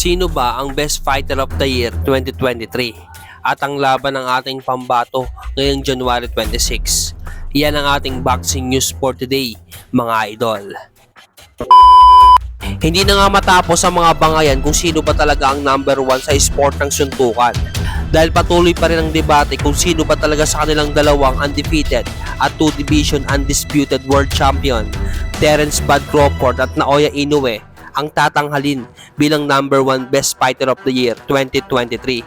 Sino ba ang Best Fighter of the Year 2023? At ang laban ng ating pambato ngayong January 26. Yan ang ating boxing news for today, mga idol. Hindi na nga matapos ang mga bangayan kung sino ba talaga ang number 1 sa sport ng suntukan. Dahil patuloy pa rin ang debate kung sino ba talaga sa kanilang dalawang undefeated at 2 division undisputed world champion, Terence Bud Crawford at Naoya Inoue, ang tatanghalin bilang number 1 Best Fighter of the Year 2023.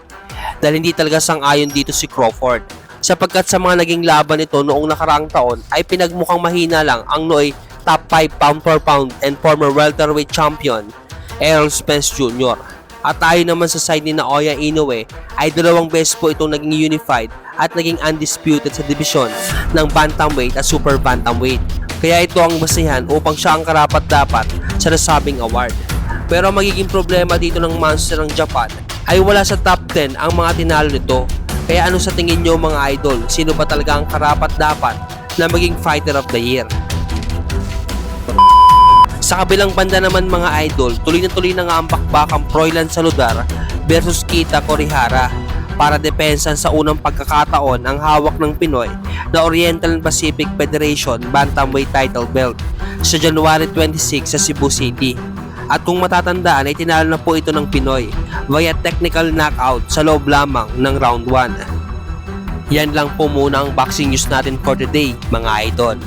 Dahil hindi talaga sang-ayon dito si Crawford, sapagkat sa mga naging laban nito noong nakaraang taon ay pinagmukhang mahina lang ang Noy top 5 pound for pound and former welterweight champion Errol Spence Jr. At ayon naman sa side ni Naoya Inoue ay 2 beses po itong naging unified at naging undisputed sa dibisyon ng bantamweight at super bantamweight. Kaya ito ang basihan upang siya ang karapat-dapat sa nasabing award. Pero ang magiging problema dito ng monster ng Japan ay wala sa top 10 ang mga tinalo nito. Kaya ano sa tingin nyo mga idol, sino ba talaga ang karapat-dapat na maging fighter of the year? Sa kabilang banda naman mga idol, tuloy na nga ang bakbakang Froilan Saludar versus Kita Kurihara para depensan sa unang pagkakataon ang hawak ng Pinoy na Oriental and Pacific Federation Bantamweight title belt sa January 26 sa Cebu City. At kung matatandaan ay tinalo na po ito ng Pinoy via technical knockout sa loob lamang ng round 1. Yan lang po muna ang boxing news natin for today mga idol.